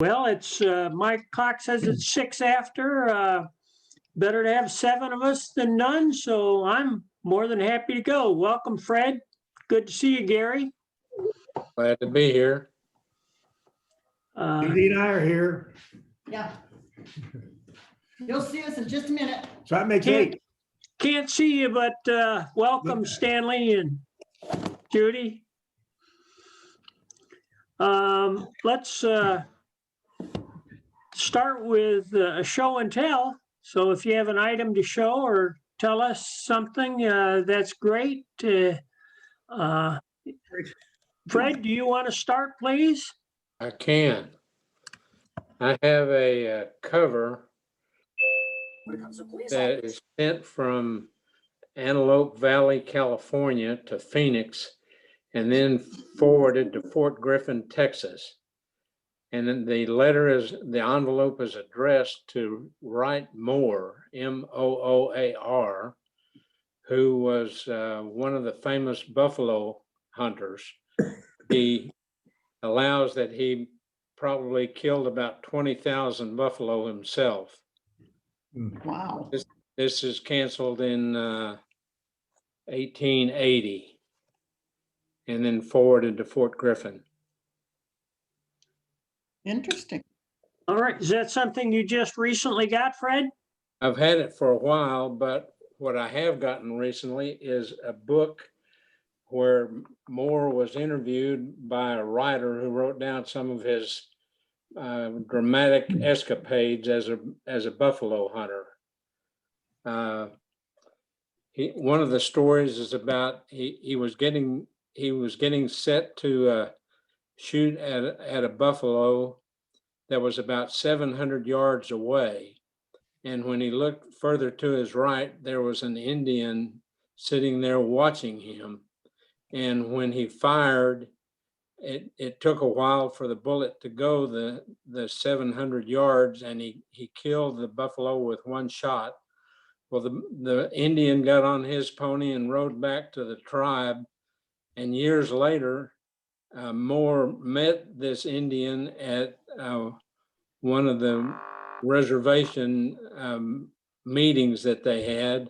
Well, it's my clock says it's 6 after. Better to have 7 of us than none, so I'm more than happy to go. Welcome, Fred. Good to see you, Gary. Glad to be here. Judy and I are here. Yeah. You'll see us in just a minute. So that makes Can't- 8. Can't see you, but welcome, Okay. Stanley and Judy. Let's start with a show and tell. So if you have an item to show or tell us something, that's great. Fred, do you want to start, please? I can. I have a cover that is sent from Antelope Valley, California to Phoenix and then forwarded to Fort Griffin, Texas. And then the envelope is addressed to Wright Moore, Mooar, who was one of the famous buffalo hunters. He allows that he probably killed about 20,000 buffalo himself. Wow. This is canceled in 1880 and then forwarded to Fort Griffin. Interesting. All right. Is that something you just recently got, Fred? I've had it for a while, but what I have gotten recently is a book where Moore was interviewed by a writer who wrote down some of his dramatic escapades as a buffalo hunter. One of the stories is about he was getting set to shoot at a buffalo that was about 700 yards away, and when he looked further to his right, there was an Indian sitting there watching him. And when he fired, it took a while for the bullet to go the 700 yards, and he killed the buffalo with one shot. Well, the Indian got on his pony and rode back to the tribe. And years later, Moore met this Indian at one of the reservation meetings that they had,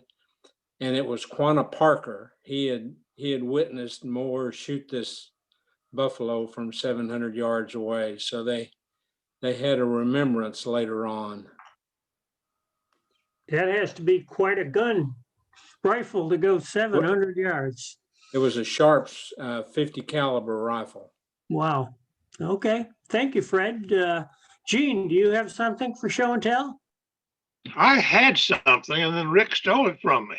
and it was Quanah Parker. He had witnessed Moore shoot this buffalo from 700 yards away, so they had a remembrance later on. That has to be quite a gun rifle to go 700 yards. It was a Sharps 50 caliber rifle. Wow. Okay. Thank you, Fred. Gene, do you have something for show and tell? I had something and then Rick stole it from me.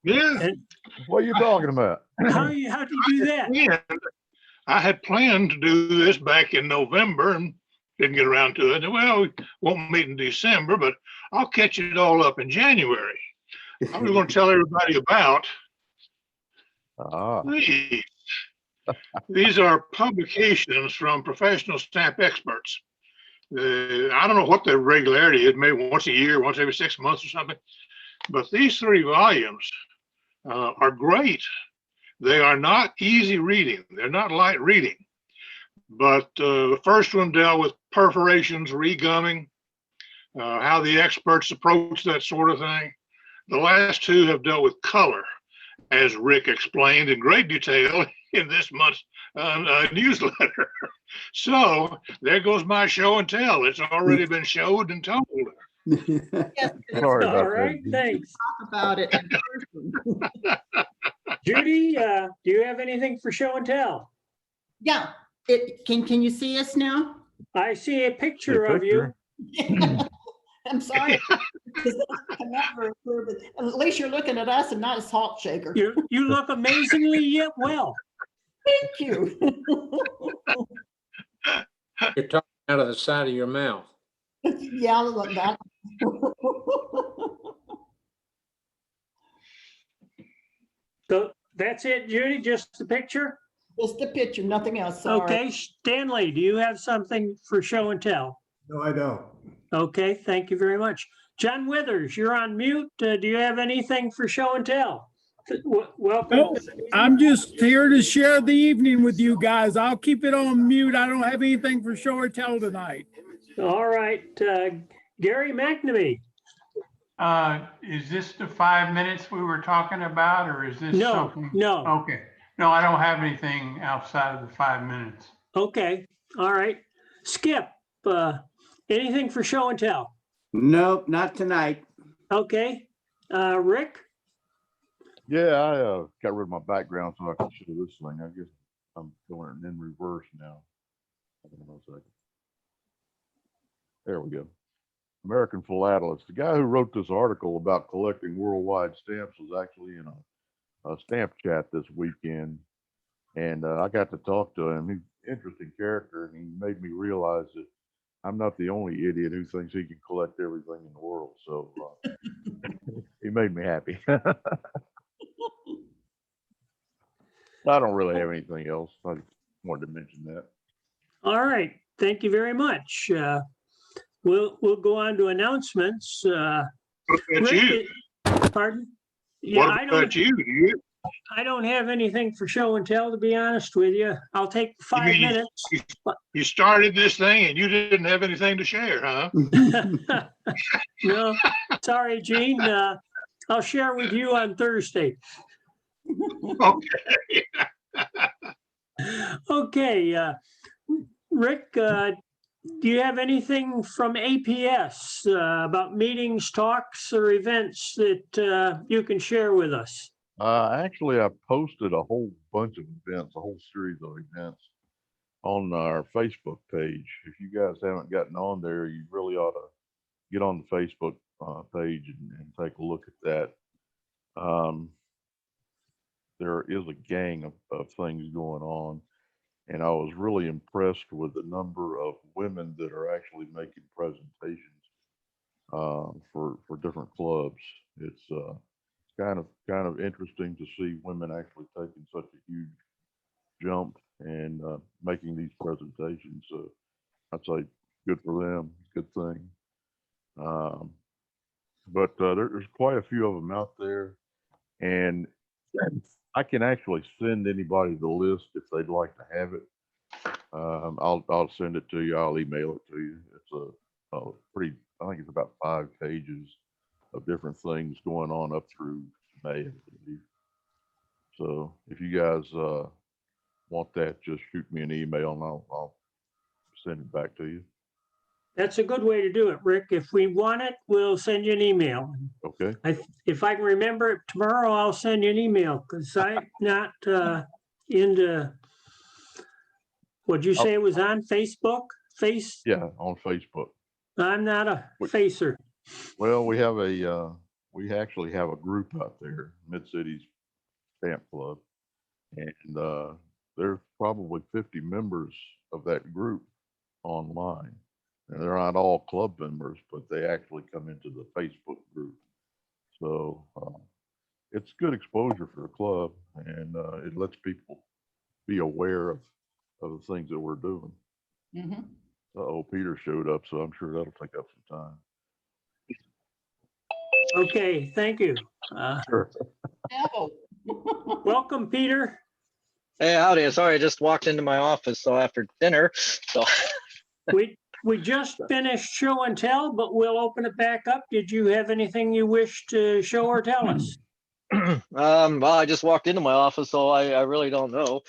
Yeah. What are you talking about? How'd you do that? I had planned to do this back in November and didn't get around to it. Well, we won't meet in December, but I'll catch it all up in January. I was going to tell everybody about these. These are publications from professional stamp experts. I don't know what the regularity is, maybe once a year, once every 6 months or something. But these 3 volumes are great. They are not easy reading. They're not light reading. But the first one dealt with perforations, regumming, how the experts approach that sort of thing. The last 2 have dealt with color, as Rick explained in great detail in this month's newsletter. So there goes my show and tell. It's already been showed and told. Yes, Sorry about All right. that. Thanks. talk about it. in person. Judy, do you have anything for show and tell? Yeah. Can you see us now? I see a picture of you. I'm sorry. It's not coming out very clear, but at least you're looking at us and not a salt shaker. You look amazingly yet well. Thank you. You're talking out of the side of your mouth. Yeah, look that. So that's it, Judy, just the picture? Just a picture, nothing else. Sorry. Okay, Stanley, do you have something for show and tell? No, I don't. Okay, thank you very much. John Withers, you're on mute. Do you have anything for show and tell? Welcome. No, I'm just here to share the evening with you guys. I'll keep it on mute. I don't have anything for show or tell tonight. All right, Gary McNamee. Is this the 5 minutes we were talking about, or is this No, something? no. Okay. No, I don't have anything outside of the 5 minutes. Okay, all right. Skip, anything for show and tell? Nope, not tonight. Okay, Rick? Yeah, I got rid of my background so I can show this thing. I guess I'm doing it in reverse now. Hold on a second. There we go. American Philatelist. The guy who wrote this article about collecting worldwide stamps was actually in a stamp chat this weekend. And I got to talk to him. He's an interesting character, and he made me realize that I'm not the only idiot who thinks he can collect everything in the world. So he made me happy. I don't really have anything else. I wanted to mention that. All right, thank you very much. We'll go on to announcements. What about Rick, you? Pardon? Yeah, What about you? I don't have anything for show and tell, to be honest with you. I'll take 5 mean minutes. You started this thing and you didn't have anything to share, huh? No, sorry, Gene. I'll share with you on Thursday. Okay. Okay, Rick, do you have anything from APS about meetings, talks, or events that you can share with us? Actually, I posted a whole bunch of events, a whole series of events on our Facebook page. If you guys haven't gotten on there, you really ought to get on the Facebook page and take a look at that. There is a gang of things going on, and I was really impressed with the number of women that are actually making presentations for different clubs. It's kind of interesting to see women actually taking such a huge jump and making these presentations. So I'd say good for them, good thing. But there's quite a few of them out there, and I can actually send anybody the list if they'd like to have it. I'll send it to you. I'll email it to you. It's a pretty, I think it's about 5 pages of different things going on up through May, I believe. So if you guys want that, just shoot me an email and I'll send it back to you. That's a good way to do it, Rick. If we want it, we'll send you an email. Okay. If I can remember it tomorrow, I'll send you an email because I'm not into, what'd you say it was on Facebook? Yeah, on Facebook. I'm not a facer. Well, we actually have a group out there, Mid-Cities Stamp Club, and there's probably 50 members of that group online. And they're not all club members, but they actually come into the Facebook group. So it's good exposure for the club, and it lets people be aware of the things that we're doing. Mhm. Oh, Peter showed up, so I'm sure that'll take up some time. Okay, thank you. Sure. Bravo. Welcome, Peter. Hey, howdy. Sorry, I just walked into my office, so after dinner, so. We just finished show and tell, but we'll open it back up. Did you have anything you wish to show or tell us? Well, I just walked into my office, so I really don't know.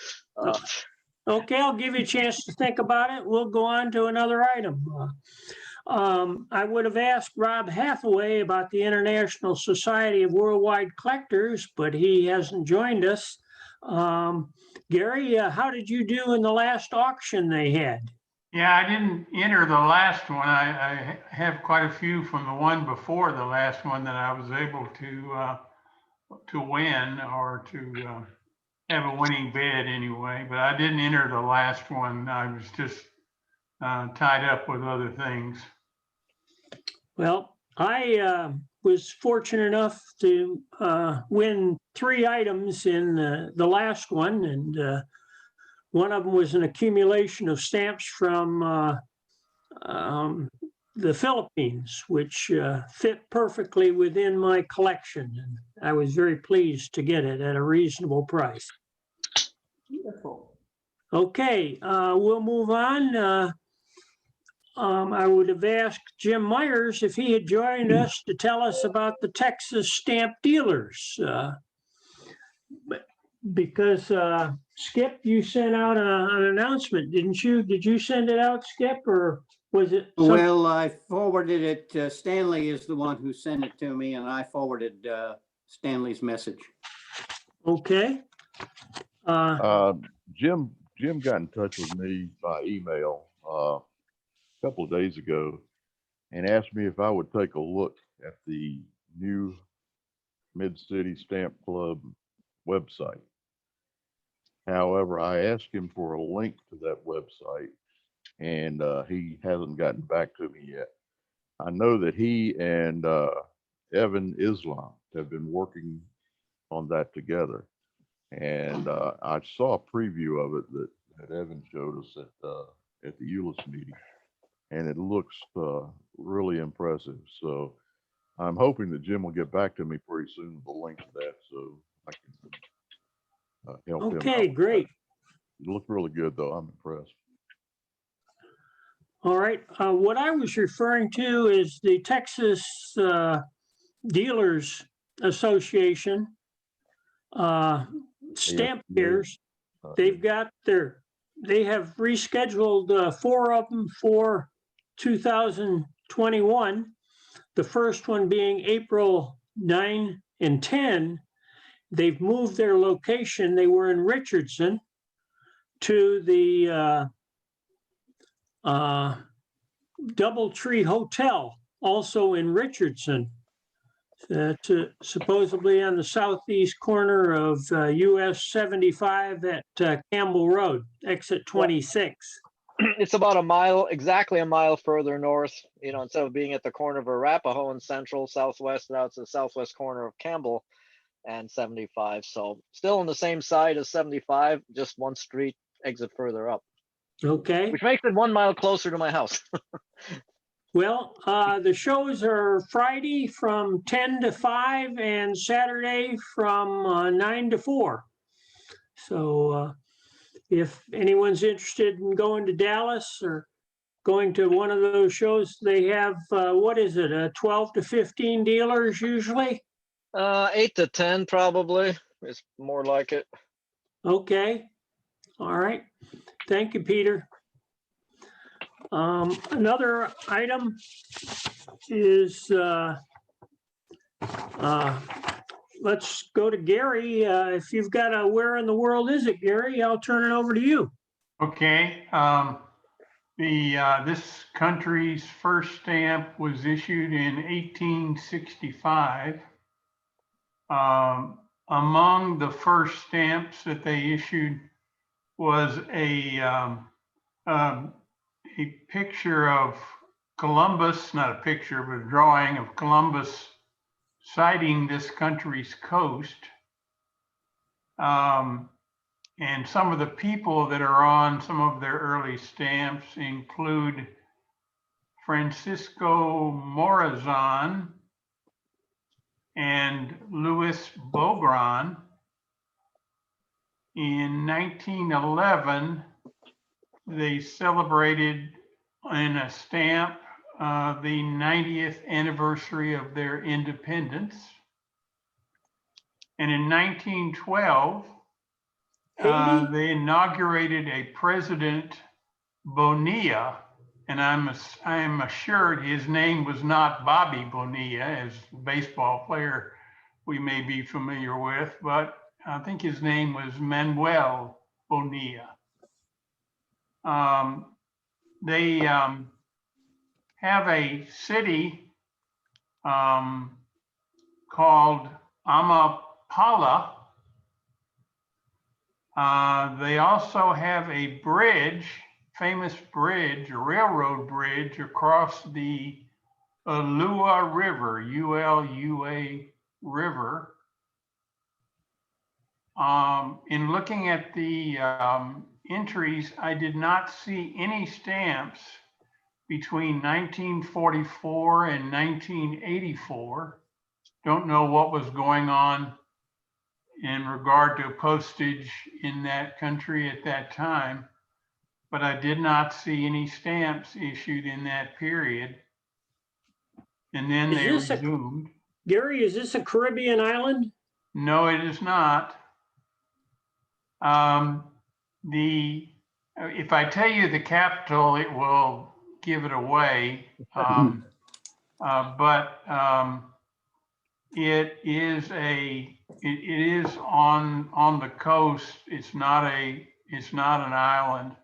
Okay, I'll give you a chance to think about it. We'll go on to another item. I would have asked Rob Hathaway about the International Society of Worldwide Collectors, but he hasn't joined us. Gary, how did you do in the last auction they had? Yeah, I didn't enter the last one. I have quite a few from the one before the last one that I was able to win or to have a winning bid anyway, but I didn't enter the last one. I was just tied up with other things. Well, I was fortunate enough to win 3 items in the last one, and one of them was an accumulation of stamps from the Philippines, which fit perfectly within my collection. And I was very pleased to get it at a reasonable price. Beautiful. Okay, we'll move on. I would have asked Jim Myers if he had joined us to tell us about the Texas stamp dealers. Because Skip, you sent out an announcement, didn't you? Did you send it out, Skip, or was it? Well, I forwarded it. Stanley is the one who sent it to me, and I forwarded Stanley's message. Okay. Jim got in touch with me by email a couple of days ago and asked me if I would take a look at the new Mid-City Stamp Club website. However, I asked him for a link to that website, and he hasn't gotten back to me yet. I know that he and Evan Islam have been working on that together. And I saw a preview of it that Evan showed us at the Euless meeting, and it looks really impressive. So I'm hoping that Jim will get back to me pretty soon with a link to that, so I can help him out. Okay, great. It looked really good, though. I'm impressed. All right. What I was referring to is the Texas Dealers Association stamp fairs. They have rescheduled 4 of them for 2021. The first one being April 9 and 10. They've moved their location. They were in Richardson to the Doubletree Hotel, also in Richardson. That's supposedly on the southeast corner of US 75 at Campbell Road, exit 26. It's about a mile, exactly a mile further north. You know, instead of being at the corner of Arapahoe and Central Southwest, now it's the southwest corner of Campbell and 75. So still on the same side as 75, just one street exit further up. Okay. Which makes it 1 mile closer to my house. Well, the shows are Friday from 10 to 5 and Saturday from 9 to 4. So if anyone's interested in going to Dallas or going to one of those shows, they have, what is it, 12 to 15 dealers usually? 8 to 10 probably is more like it. Okay. All right. Thank you, Peter. Another item is, let's go to Gary. If you've got a Where in the World Is It, Gary? I'll turn it over to you. Okay. This country's first stamp was issued in 1865. Among the first stamps that they issued was a picture of Columbus, not a picture, but a drawing of Columbus sighting this country's coast. And some of the people that are on some of their early stamps include Francisco Morazan and Louis Bogran. In 1911, they celebrated in a stamp the 90th anniversary of their independence. And in 1912, they inaugurated a President Bonilla, and I am assured his name was not Bobby Bonilla, as a baseball player we may be familiar with, but I think his name was Manuel Bonilla. They have a city called Amapala. They also have a bridge, famous bridge, a railroad bridge across the Ulua River, U-L-U-A River. In looking at the entries, I did not see any stamps between 1944 and 1984. Don't know what was going on in regard to postage in that country at that time, but I did not see any stamps issued in that period. And then Is they this a- resumed. Gary, is this a Caribbean island? No, it is not. If I tell you the capital, it will give it away. It is on the coast. It's not an island.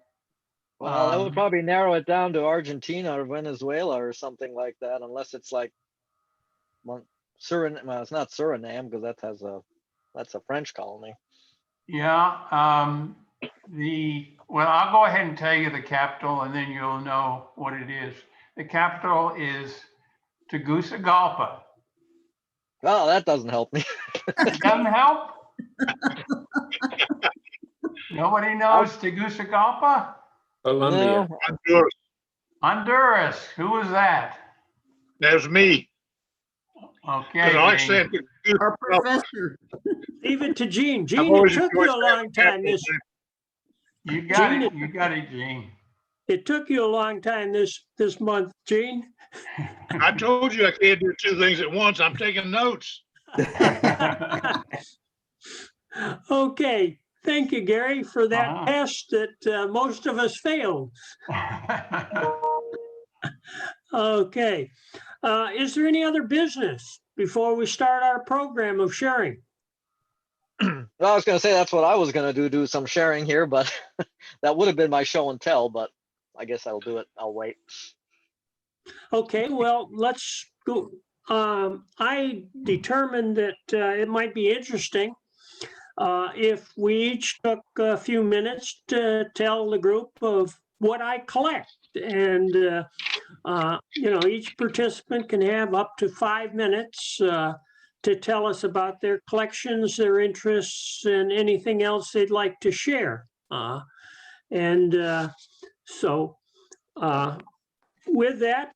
Well, that would probably narrow it down to Argentina or Venezuela or something like that, unless it's like Suriname. Well, it's not Suriname because that's a French colony. Yeah. Well, I'll go ahead and tell you the capital, and then you'll know what it is. The capital is Tegucigalpa. Well, that doesn't help me. It doesn't help. Nobody knows Tegucigalpa? Colombia. No. Honduras. Honduras. Who was that? That was me. Okay. Because I like Jane. saying, Our professor. Leave it to Gene. I've Gene, it always took you enjoyed a long time this, You got Gene, it. You got it, Gene. it took you a long time this month, Gene. I told you I can't do two things at once. I'm taking notes. Okay, thank you, Gary, for that Uh-huh. test that most of us failed. Okay, is there any other business before we start our program of sharing? Well, I was going to say that's what I was going to do some sharing here, but that would have been my show and tell, but I guess I'll do it. I'll wait. Okay, well, let's go. I determined that it might be interesting if we each took a few minutes to tell the group of what I collect. And, each participant can have up to 5 minutes to tell us about their collections, their interests, and anything else they'd like to share. So with that,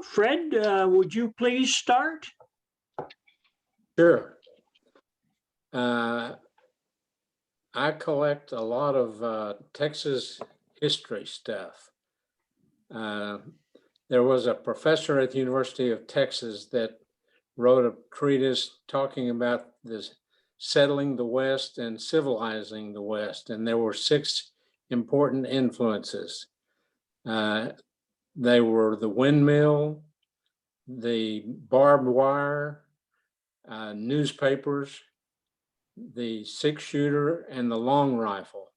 Fred, would you please start? Sure. I collect a lot of Texas history stuff. There was a professor at the University of Texas that wrote a treatise talking about this settling the West and civilizing the West, and there were 6 important influences. They were the windmill, the barbed wire, newspapers, the 6-shooter, and the long rifle.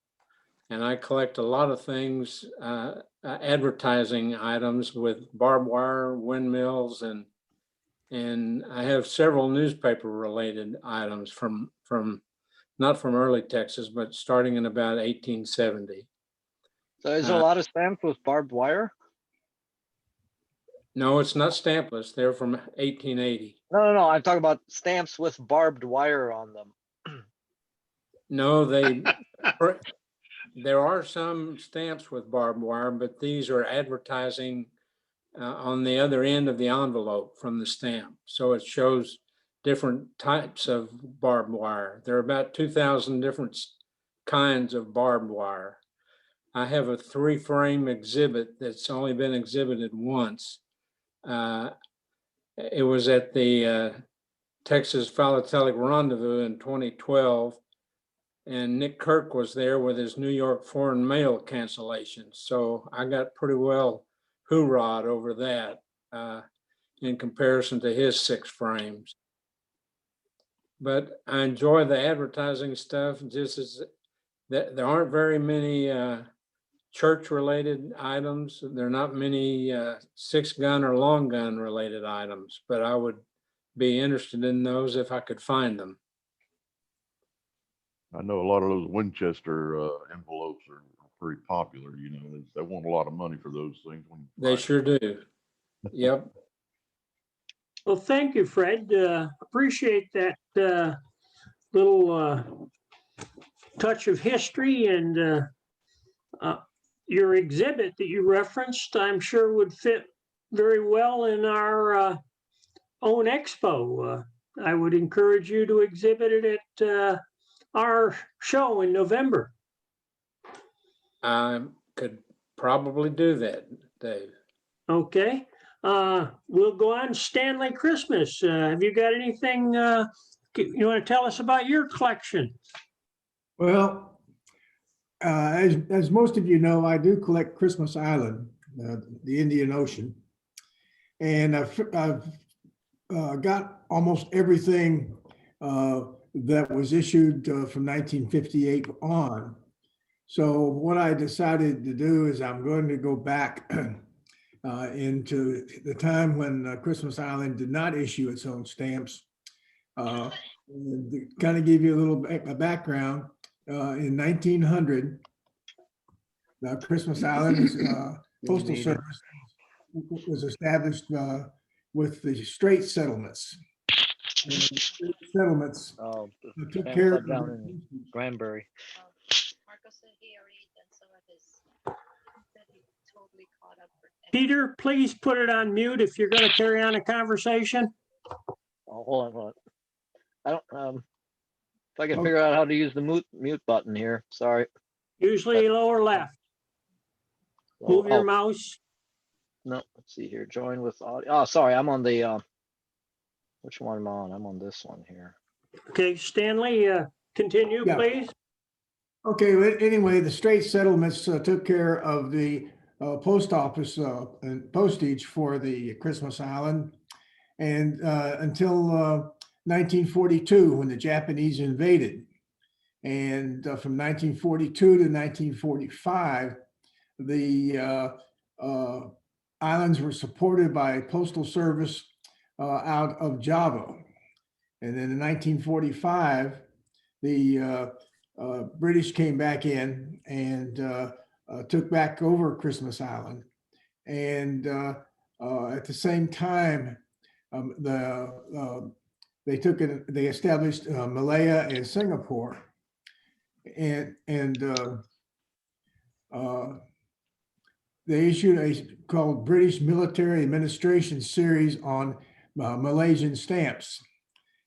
And I collect a lot of things, advertising items with barbed wire, windmills, and I have several newspaper related items from not from early Texas, but starting in about 1870. So is there a lot of stamps with barbed wire? No, it's not stampless. They're from 1880. No. I'm talking about stamps with barbed wire on them. No, there are some stamps with barbed wire, but these are advertising on the other end of the envelope from the stamp. So it shows different types of barbed wire. There are about 2,000 different kinds of barbed wire. I have a 3-frame exhibit that's only been exhibited once. It was at the Texas Philatelic Rendezvous in 2012. And Nick Kirk was there with his New York foreign mail cancellation. So I got pretty well hoorah'd over that in comparison to his 6 frames. But I enjoy the advertising stuff just as that there aren't very many church related items. There are not many 6-gun or long gun related items, but I would be interested in those if I could find them. I know a lot of those Winchester envelopes are pretty popular. They want a lot of money for those things. They sure do. Yep. Well, thank you, Fred. Appreciate that little touch of history and your exhibit that you referenced, I'm sure would fit very well in our own expo. I would encourage you to exhibit it at our show in November. I could probably do that, Dave. Okay. We'll go on Stanley Christmas. Have you got anything you want to tell us about your collection? Well, as most of you know, I do collect Christmas Island, the Indian Ocean. And I've got almost everything that was issued from 1958 on. So what I decided to do is I'm going to go back into the time when Christmas Island did not issue its own stamps. And to kind of give you a little background, in 1900, Christmas Island's postal service was established with the Strait settlements. And the Strait settlements took care of down in Granbury. Marco said he already done some of his. He said he totally caught up. Peter, please put it on mute if you're going to carry on a conversation. Oh, hold on. I don't, if I can figure out how to use the mute button here, sorry. Usually lower left. Move your mouse. No, let's see here, join with audio. Oh, sorry, I'm on the, which one am I on? I'm on this one here. Okay, Stanley, continue, Yeah. please. Okay, well, anyway, the Strait settlements took care of the post office and postage for the Christmas Island. And until 1942, when the Japanese invaded. And from 1942 to 1945, the islands were supported by postal service out of Java. And then in 1945, the British came back in and took back over Christmas Island. And at the same time, they established Malaya and Singapore. And they issued a called British Military Administration Series on Malaysian stamps.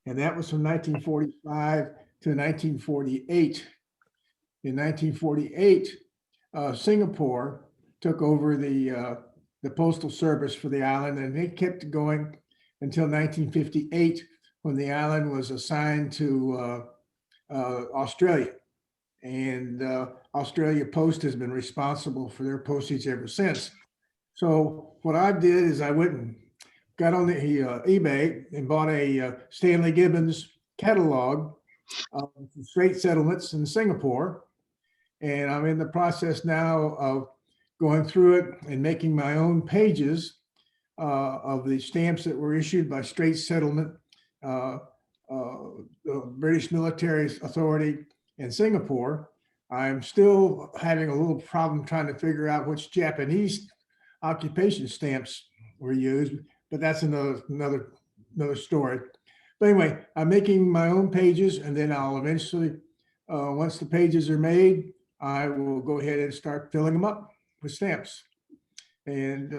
And that was from 1945 to 1948. In 1948, Singapore took over the postal service for the island, and they kept it going until 1958, when the island was assigned to Australia. And Australia Post has been responsible for their postage ever since. So what I did is I went and got on the eBay and bought a Stanley Gibbons catalog of Strait settlements in Singapore. And I'm in the process now of going through it and making my own pages of the stamps that were issued by Strait settlement, the British Military Authority in Singapore. I'm still having a little problem trying to figure out which Japanese occupation stamps were used, but that's another story. But anyway, I'm making my own pages, and then I'll eventually, once the pages are made, I will go ahead and start filling them up with stamps. And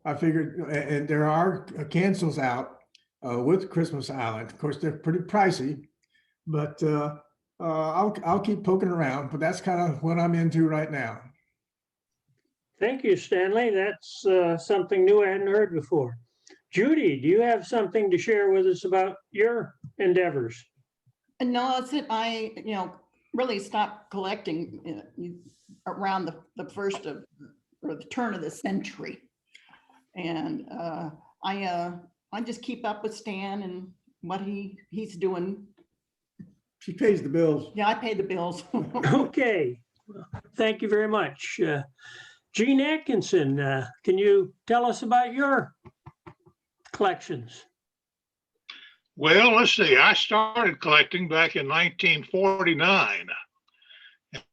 I figured, and there are cancels out with Christmas Island. Of course, they're pretty pricey, but I'll keep poking around. But that's kind of what I'm into right now. Thank you, Stanley. That's something new I hadn't heard before. Judy, do you have something to share with us about your endeavors? No, that's it. I, really stopped collecting around the first of, or the turn of the century. And I just keep up with Stan and what he's doing. She pays the bills. Yeah, I pay the bills. Okay, thank you very much. Gene Atkinson, can you tell us about your collections? Well, let's see. I started collecting back in 1949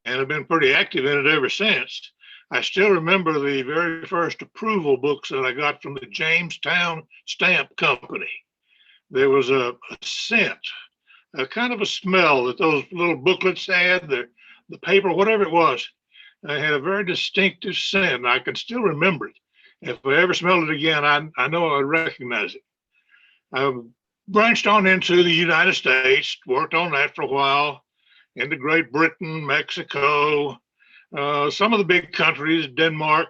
and have been pretty active in it ever since. I still remember the very first approval books that I got from the Jamestown Stamp Company. There was a scent, a kind of a smell that those little booklets had, the paper, whatever it was. It had a very distinctive scent. I can still remember it. If I ever smelled it again, I know I would recognize it. I branched on into the United States, worked on that for a while, into Great Britain, Mexico, some of the big countries, Denmark,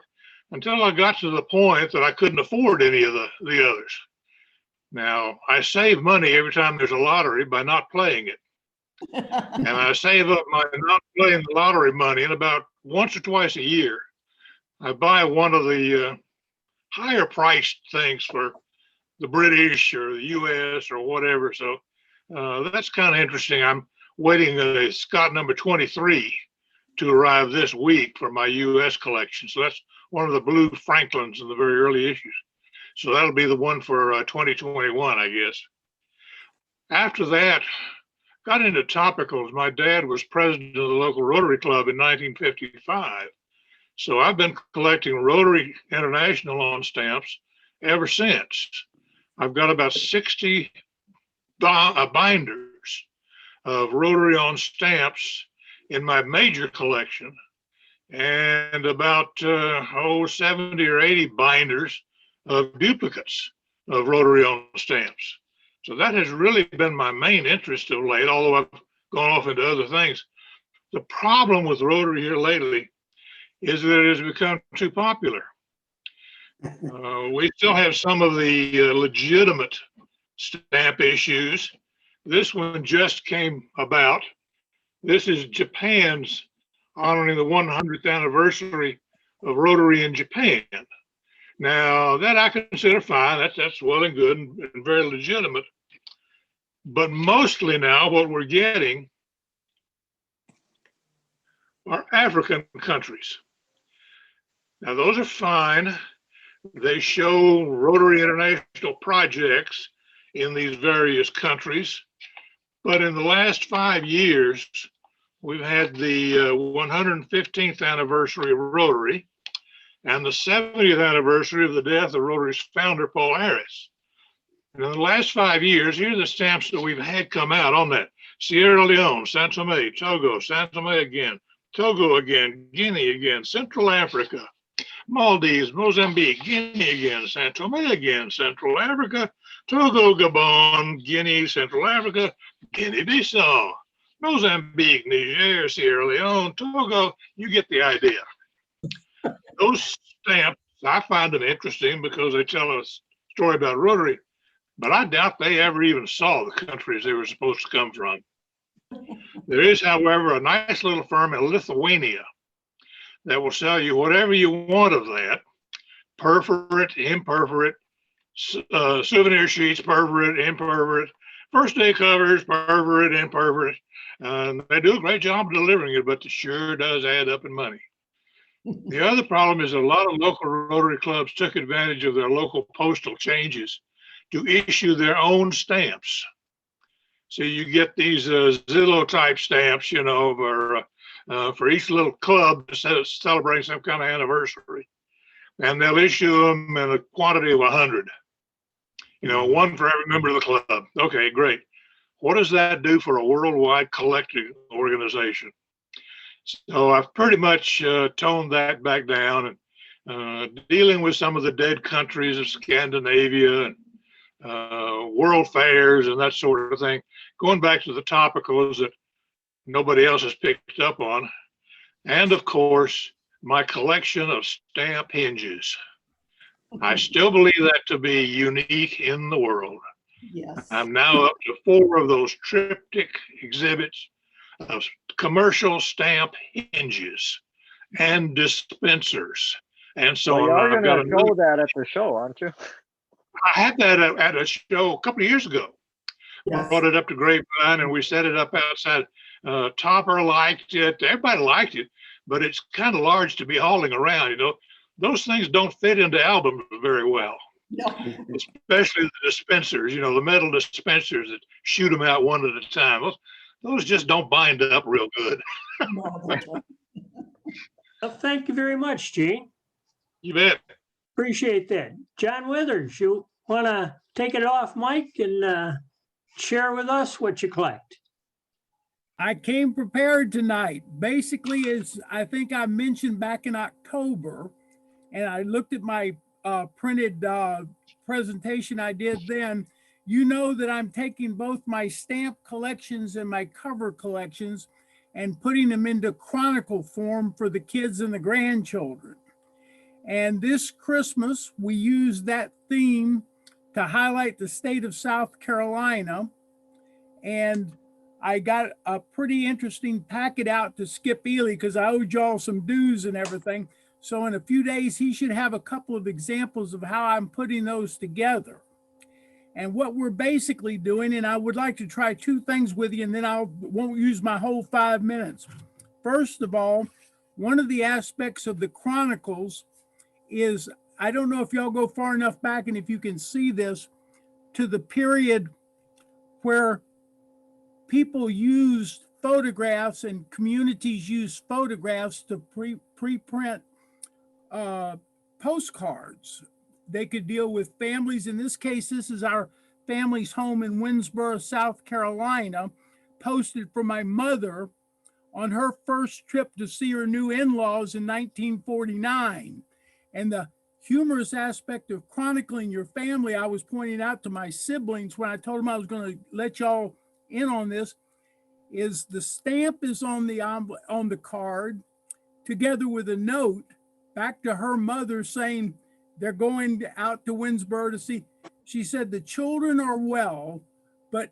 until I got to the point that I couldn't afford any of the others. Now, I save money every time there's a lottery by not playing it. And I save up my not playing the lottery money, and about once or twice a year, I buy one of the higher priced things for the British or the US or whatever. So that's kind of interesting. I'm waiting a Scott number 23 to arrive this week for my US collection. So that's one of the blue Franklins in the very early issues. So that'll be the one for 2021, I guess. After that, got into topicals. My dad was president of the local Rotary Club in 1955. So I've been collecting Rotary International on stamps ever since. I've got about 60 binders of Rotary on stamps in my major collection, and about 70 or 80 binders of duplicates of Rotary on stamps. So that has really been my main interest of late, although I've gone off into other things. The problem with Rotary here lately is that it has become too popular. We still have some of the legitimate stamp issues. This one just came about. This is Japan's honoring the 100th anniversary of Rotary in Japan. Now, that I consider fine. That's well and good and very legitimate. But mostly now what we're getting are African countries. Now, those are fine. They show Rotary International projects in these various countries. But in the last 5 years, we've had the 115th anniversary of Rotary and the 70th anniversary of the death of Rotary's founder, Paul Harris. And in the last 5 years, here are the stamps that we've had come out on that. Sierra Leone, San Tome, Togo, San Tome again, Togo again, Guinea again, Central Africa, Maldives, Mozambique, Guinea again, San Tome again, Central Africa, Togo, Gabon, Guinea, Central Africa, Guinea-Bissau, Mozambique, Niger, Sierra Leone, Togo. You get the idea. Those stamps, I find them interesting because they tell a story about Rotary, but I doubt they ever even saw the countries they were supposed to come from. There is, however, a nice little firm in Lithuania that will sell you whatever you want of that, perforate, imperforate, souvenir sheets, perforate, imperforate, first day covers, perforate, imperforate. They do a great job of delivering it, but it sure does add up in money. The other problem is a lot of local Rotary clubs took advantage of their local postal changes to issue their own stamps. So you get these Zillow type stamps, you know, for each little club to celebrate some kind of anniversary. And they'll issue them in a quantity of 100. You know, one for every member of the club. Okay, great. What does that do for a worldwide collecting organization? So I've pretty much toned that back down and dealing with some of the dead countries of Scandinavia and world fairs and that sort of thing. Going back to the topicals that nobody else has picked up on. And of course, my collection of stamp hinges. I still believe that to be unique in the world. Yes. I'm now up to 4 of those triptych exhibits of commercial stamp hinges and dispensers and so Well, you on. are I've got going to show that at the show, aren't you? I had that at a show a couple of years ago. Yes. Brought it up to Grapevine and we set it up outside. Topper liked it. Everybody liked it, but it's kind of large to be hauling around. You know, those things don't fit into albums very well. No. Especially the dispensers. You know, the metal dispensers that shoot them out one at a time. Those just don't bind up real good. No, they don't. Well, thank you very much, Gene. You bet. Appreciate that. John Withers, you want to take it off, Mike, and share with us what you collect? I came prepared tonight. Basically, as I think I mentioned back in October, and I looked at my printed presentation I did then, you know that I'm taking both my stamp collections and my cover collections and putting them into chronicle form for the kids and the grandchildren. And this Christmas, we used that theme to highlight the state of South Carolina. And I got a pretty interesting packet out to Skip Ely because I owed y'all some dues and everything. So in a few days, he should have a couple of examples of how I'm putting those together. And what we're basically doing, and I would like to try two things with you, and then I won't use my whole 5 minutes. First of all, one of the aspects of the Chronicles is, I don't know if y'all go far enough back and if you can see this, to the period where people used photographs and communities used photographs to pre-print postcards. They could deal with families. In this case, this is our family's home in Winnsboro, South Carolina, posted for my mother on her first trip to see her new in-laws in 1949. And the humorous aspect of chronicling your family, I was pointing out to my siblings when I told them I was going to let y'all in on this, is the stamp is on the card together with a note back to her mother saying they're going out to Winnsboro to see. She said the children are well, but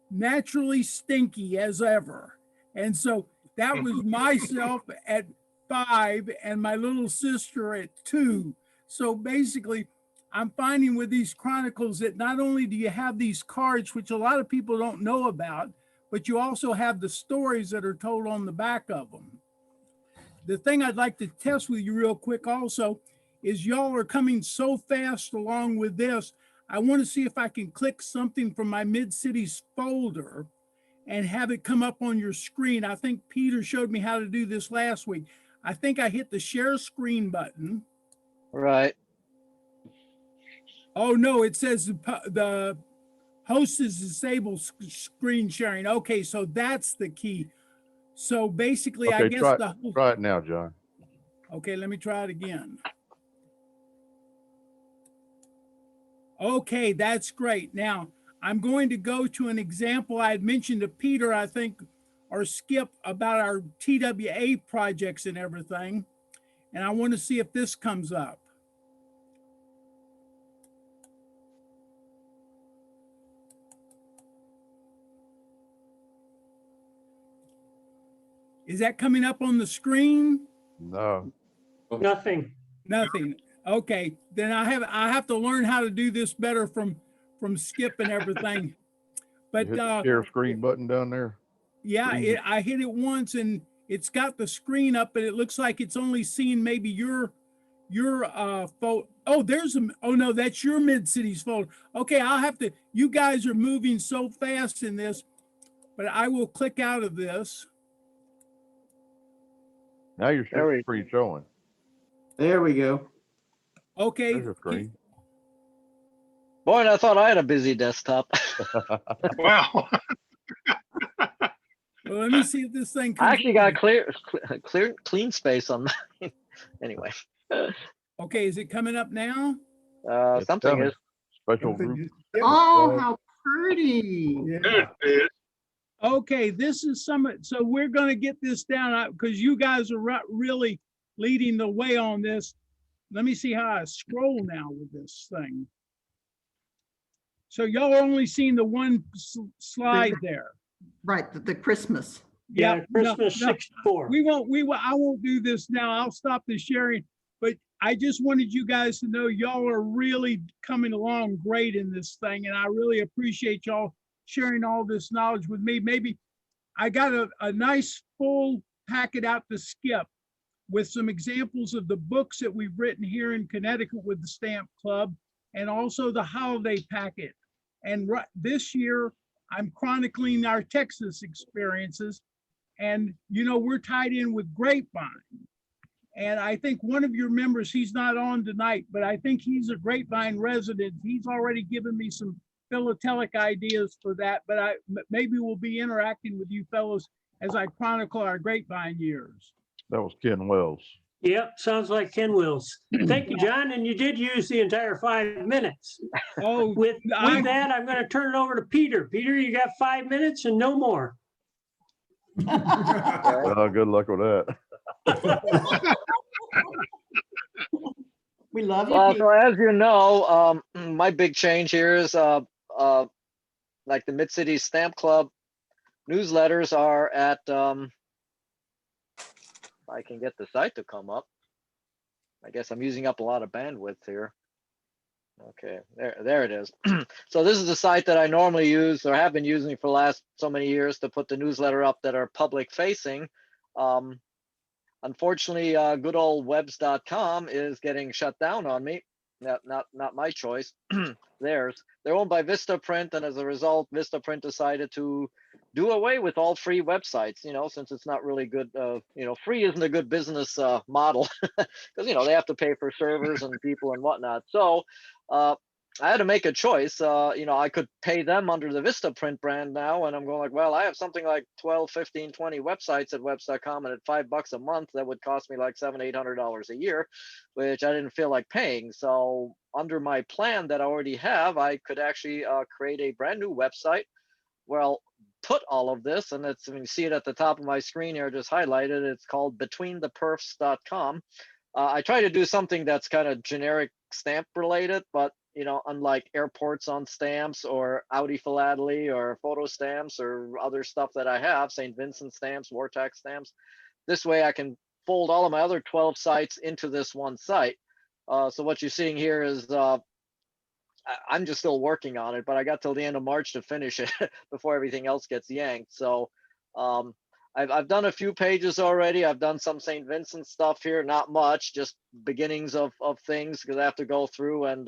naturally stinky as ever. And so that was myself at 5 and my little sister at 2. So basically, I'm finding with these chronicles that not only do you have these cards, which a lot of people don't know about, but you also have the stories that are told on the back of them. The thing I'd like to test with you real quick also is y'all are coming so fast along with this. I want to see if I can click something from my Mid-Cities folder and have it come up on your screen. I think Peter showed me how to do this last week. I think I hit the share screen button. Right. Oh no, it says the host is disabled screen sharing. Okay, so that's the key. So basically, I guess try it now, John. Okay, let me try it again. Okay, that's great. Now, I'm going to go to an example I had mentioned to Peter, I think, or Skip, about our TWA projects and everything. And I want to see if this comes up. Is that coming up on the screen? No. Nothing. Nothing. Okay, then I have to learn how to do this better from Skip and everything. But You hit the share screen button down there. Yeah, I hit it once and it's got the screen up, but it looks like it's only seeing maybe your photo. Oh, oh no, that's your Mid-Cities folder. Okay, I'll have to, you guys are moving so fast in this, but I will click out of this. Now your share screen showing. There we go. Okay. There's your screen. Boy, I thought I had a busy desktop. Wow. Well, let me see if this thing comes. I actually got clean space on mine. Anyway. Okay, is it coming up now? Something coming. is. Special group. Oh, how pretty. There it is. Okay, this is so we're going to get this down because you guys are really leading the way on this. Let me see how I scroll now with this thing. So y'all only seen the one slide there. Right, the Christmas. Yeah, Christmas 64. I won't do this now. I'll stop the sharing. But I just wanted you guys to know y'all are really coming along great in this thing. And I really appreciate y'all sharing all this knowledge with me. Maybe I got a nice full packet out to Skip with some examples of the books that we've written here in Connecticut with the Stamp Club, and also the holiday packet. And this year, I'm chronicling our Texas experiences. And, you know, we're tied in with Grapevine. And I think one of your members, he's not on tonight, but I think he's a Grapevine resident. He's already given me some philatelic ideas for that, but maybe we'll be interacting with you fellows as I chronicle our grapevine years. That was Ken Wells. Yep, sounds like Ken Wills. Thank you, John, and you did use the entire 5 minutes. Oh, With I- that, I'm going to turn it over to Peter. Peter, you got 5 minutes and no more. Good luck with that. We love you, Well, Pete. so as you know, my big change here is like the Mid-City Stamp Club newsletters are at, I can get the site to come up. I guess I'm using up a lot of bandwidth here. Okay, there it is. So this is the site that I normally use or have been using for the last so many years to put the newsletter up that are public facing. Unfortunately, good old webs.com is getting shut down on me. Not my choice, theirs. They're owned by Vistaprint, and as a result, Vistaprint decided to do away with all free websites, since it's not really good, free isn't a good business model, because, they have to pay for servers and people and whatnot. So I had to make a choice. I could pay them under the Vistaprint brand now, and I'm going like, well, I have something like 12, 15, 20 websites at webs.com, and at $5 a month, that would cost me like $700, $800 a year, which I didn't feel like paying. So under my plan that I already have, I could actually create a brand new website where I'll put all of this, and it's, when you see it at the top of my screen here, just highlighted, it's called betweentheperfs.com. I try to do something that's kind of generic stamp related, but unlike airports on stamps or Audi Philately or photo stamps or other stuff that I have, St. Vincent stamps, Wartax stamps, this way I can fold all of my other 12 sites into this one site. So what you're seeing here is I'm just still working on it, but I got till the end of March to finish it before everything else gets yanked. So I've done a few pages already. I've done some St. Vincent stuff here, not much, just beginnings of things, because I have to go through and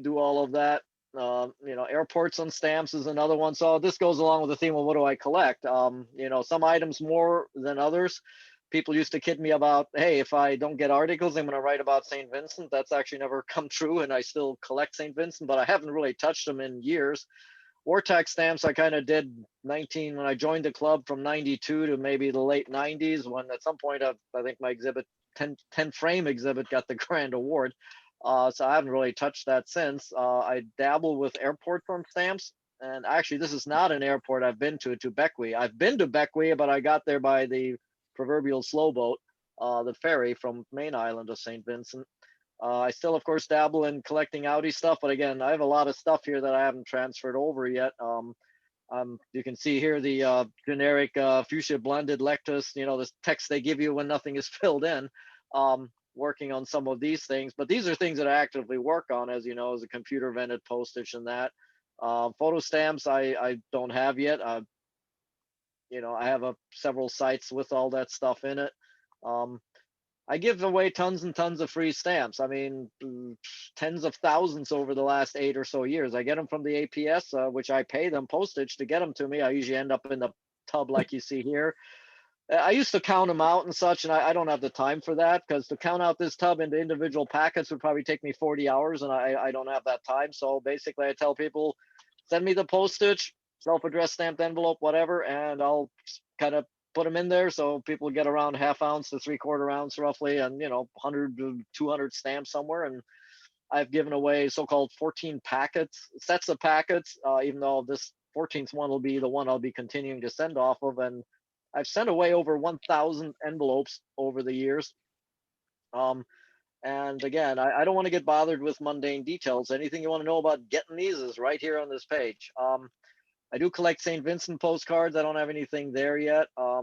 do all of that. Airports on stamps is another one. So this goes along with the theme of what do I collect? Some items more than others. People used to kid me about, hey, if I don't get articles, I'm going to write about St. Vincent. That's actually never come true, and I still collect St. Vincent, but I haven't really touched them in years. Wartax stamps, I kind of did when I joined the club from 92 to maybe the late 90s, when at some point I think my exhibit, 10 frame exhibit, got the grand award. So I haven't really touched that since. I dabble with airport firm stamps. And actually, this is not an airport I've been to Beckwith. I've been to Beckwith, but I got there by the proverbial slow boat, the ferry from main island of St. Vincent. I still, of course, dabble in collecting Audi stuff, but again, I have a lot of stuff here that I haven't transferred over yet. You can see here the generic fuchsia blended Lectus, the text they give you when nothing is filled in. Working on some of these things, but these are things that I actively work on, as you know, as a computer vented postage and that. Photo stamps I don't have yet. I have several sites with all that stuff in it. I give away tons and tons of free stamps. I mean, tens of thousands over the last 8 or so years. I get them from the APS, which I pay them postage to get them to me. I usually end up in the tub like you see here. I used to count them out and such, and I don't have the time for that, because to count out this tub into individual packets would probably take me 40 hours, and I don't have that time. So basically, I tell people, send me the postage, self-addressed stamped envelope, whatever, and I'll kind of put them in there so people get around ½ ounce to 3/4 ounce roughly, and 100 to 200 stamps somewhere. And I've given away so-called 14 sets of packets, even though this 14th one will be the one I'll be continuing to send off of. And I've sent away over 1,000 envelopes over the years. And again, I don't want to get bothered with mundane details. Anything you want to know about getting these is right here on this page. I do collect St. Vincent postcards. I don't have anything there yet. I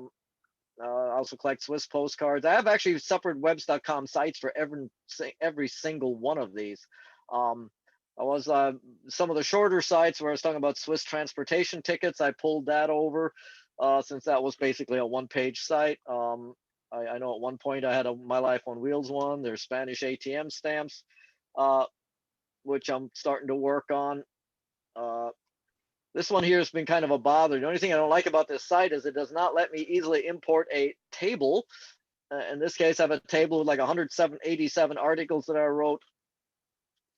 also collect Swiss postcards. I have actually separate webs.com sites for every single one of these. I was some of the shorter sites where I was talking about Swiss transportation tickets. I pulled that over since that was basically a one-page site. I know at one point I had a My Life on Wheels one. There's Spanish ATM stamps, which I'm starting to work on. This one here has been kind of a bother. The only thing I don't like about this site is it does not let me easily import a table. In this case, I have a table with like 187 articles that I wrote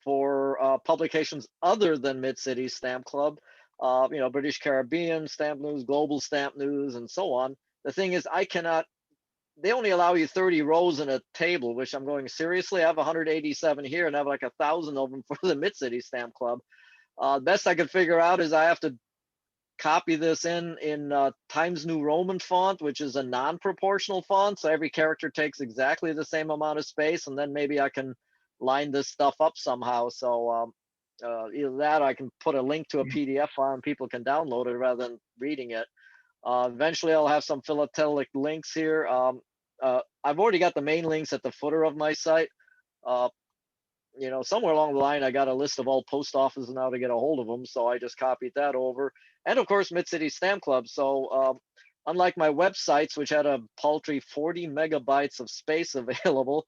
for publications other than Mid-City Stamp Club. British Caribbean stamp news, global stamp news, and so on. The thing is, they only allow you 30 rows in a table, which I'm going, seriously? I have 187 here and I have like 1,000 of them for the Mid-City Stamp Club. Best I could figure out is I have to copy this in Times New Roman font, which is a non-proportional font. So every character takes exactly the same amount of space, and then maybe I can line this stuff up somehow. So either that, or I can put a link to a PDF file and people can download it rather than reading it. Eventually, I'll have some philatelic links here. I've already got the main links at the footer of my site. Somewhere along the line, I got a list of all post offices now to get a hold of them. So I just copied that over. And of course, Mid-City Stamp Club. So unlike my websites, which had a paltry 40 megabytes of space available,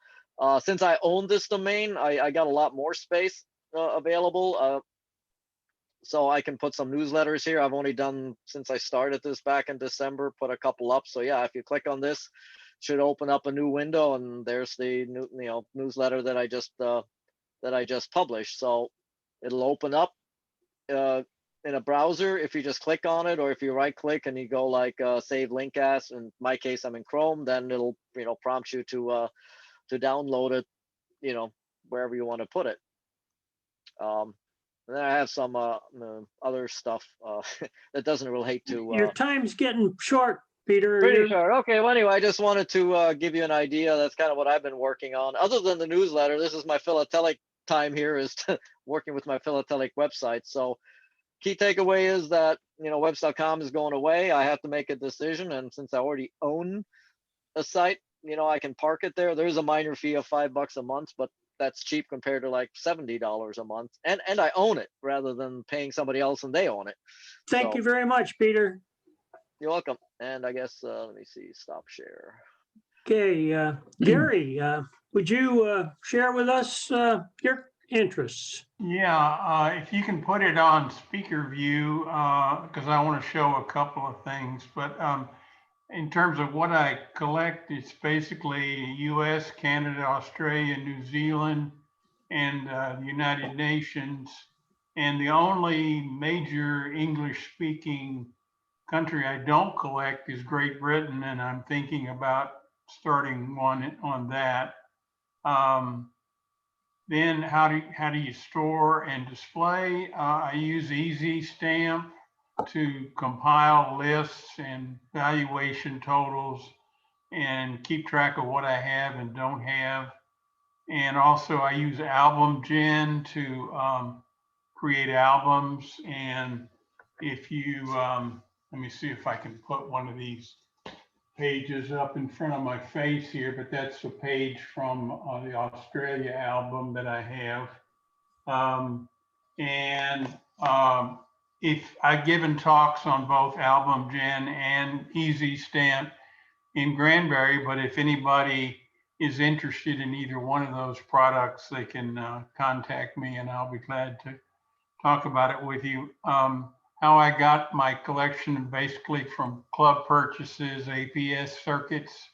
since I own this domain, I got a lot more space available. So I can put some newsletters here. I've only done, since I started this back in December, put a couple up. So yeah, if you click on this, it should open up a new window, and there's the new, newsletter that I just published. So it'll open up in a browser if you just click on it, or if you right click and you go like save link as. In my case, I'm in Chrome. Then it'll prompt you to download it, wherever you want to put it. And then I have some other stuff that doesn't relate to. Your time's getting short, Peter. Pretty sure. Okay. Well, anyway, I just wanted to give you an idea. That's kind of what I've been working on. Other than the newsletter, this is my philatelic time here, is working with my philatelic website. So key takeaway is that, webs.com is going away. I have to make a decision. And since I already own a site, I can park it there. There's a minor fee of $5 a month, but that's cheap compared to like $70 a month. And I own it rather than paying somebody else and they own it. Thank you very much, Peter. You're welcome. And I guess, let me see, stop share. Okay, Gary, would you share with us your interests? Yeah, if you can put it on speaker view, because I want to show a couple of things. But in terms of what I collect, it's basically US, Canada, Australia, New Zealand, and the United Nations. And the only major English-speaking country I don't collect is Great Britain, and I'm thinking about starting one on that. Then how do you store and display? I use Easy Stamp to compile lists and valuation totals and keep track of what I have and don't have. And also I use Album Gen to create albums. And if you, let me see if I can put one of these pages up in front of my face here, but that's a page from the Australia album that I have. If I've given talks on both Album Gen and Easy Stamp in Granbury, but if anybody is interested in either one of those products, they can contact me and I'll be glad to talk about it with you. How I got my collection basically from club purchases, APS circuits,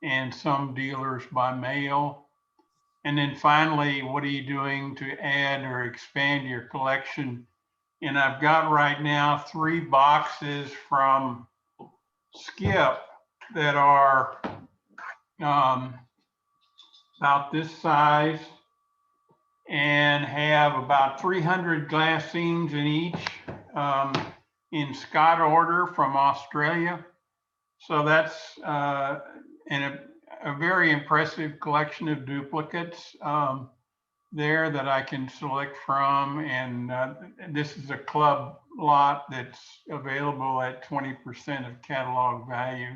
and some dealers by mail. And then finally, what are you doing to add or expand your collection? And I've got right now 3 boxes from Skip that are about this size and have about 300 glassines in each, in Scott order from Australia. So that's a very impressive collection of duplicates there that I can select from. And this is a club lot that's available at 20% of catalog value.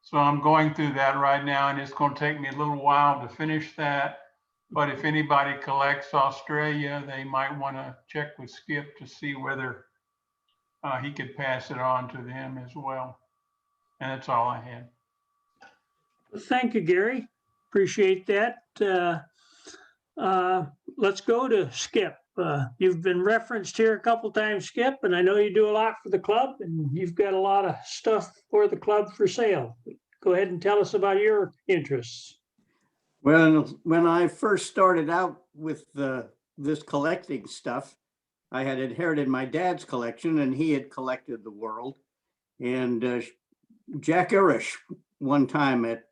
So I'm going through that right now, and it's going to take me a little while to finish that. But if anybody collects Australia, they might want to check with Skip to see whether he could pass it on to them as well. And that's all I had. Thank you, Gary. Appreciate that. Let's go to Skip. You've been referenced here a couple times, Skip, and I know you do a lot for the club, and you've got a lot of stuff for the club for sale. Go ahead and tell us about your interests. Well, when I first started out with this collecting stuff, I had inherited my dad's collection and he had collected the world. And Jack Irish, one time at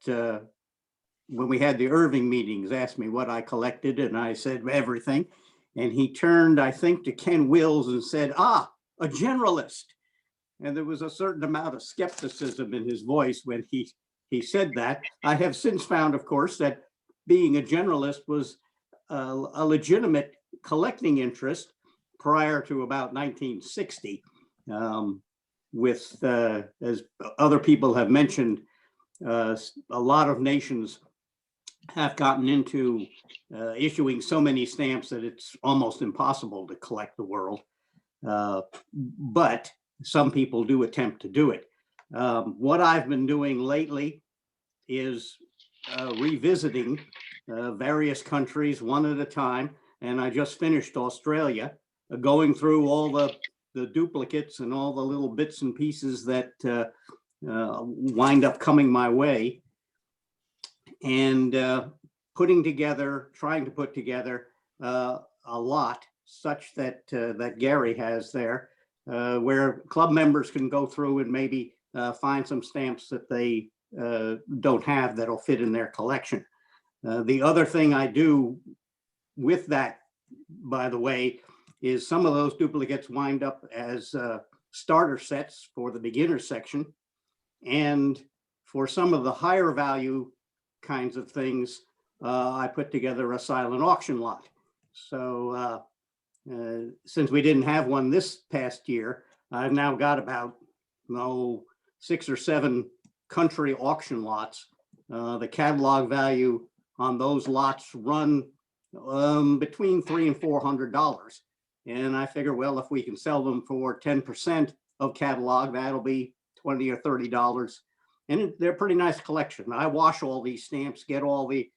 when we had the Irving meetings, asked me what I collected, and I said everything. And he turned, I think, to Ken Wills and said, "Ah, a generalist." And there was a certain amount of skepticism in his voice when he said that. I have since found, of course, that being a generalist was a legitimate collecting interest prior to about 1960. With, as other people have mentioned, a lot of nations have gotten into issuing so many stamps that it's almost impossible to collect the world. But some people do attempt to do it. What I've been doing lately is revisiting various countries one at a time. And I just finished Australia, going through all the duplicates and all the little bits and pieces that wind up coming my way, and trying to put together a lot such that that Gary has there, where club members can go through and maybe find some stamps that they don't have that'll fit in their collection. The other thing I do with that, by the way, is some of those duplicates wind up as starter sets for the beginner section. And for some of the higher value kinds of things, I put together a silent auction lot. So since we didn't have one this past year, I've now got about 6 or 7 country auction lots. The catalog value on those lots run between $300 and $400. And I figure, well, if we can sell them for 10% of catalog, that'll be $20 or $30. And they're a pretty nice collection. I wash all these stamps, get all the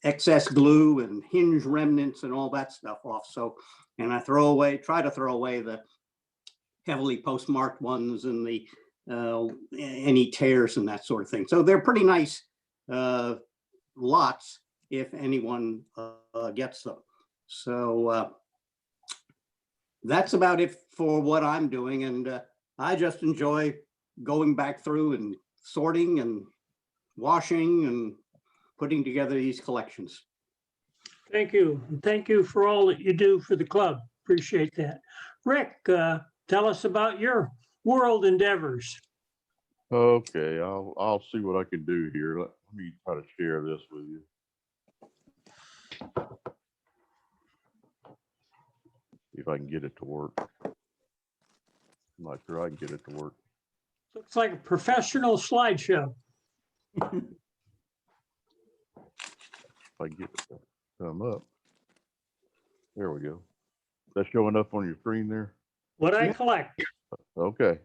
excess glue and hinge remnants and all that stuff off. So, and I try to throw away the heavily postmarked ones and the any tears and that sort of thing. So they're pretty nice lots if anyone gets them. So that's about it for what I'm doing. And I just enjoy going back through and sorting and washing and putting together these collections. Thank you. Thank you for all that you do for the club. Appreciate that. Rick, tell us about your world endeavors. Okay, I'll see what I can do here. Let me try to share this with you. See if I can get it to work. I'm not sure I can get it to work. Looks like a professional slideshow. If I can get it to come up. There we go. That's showing up on your screen there? What I collect. Okay.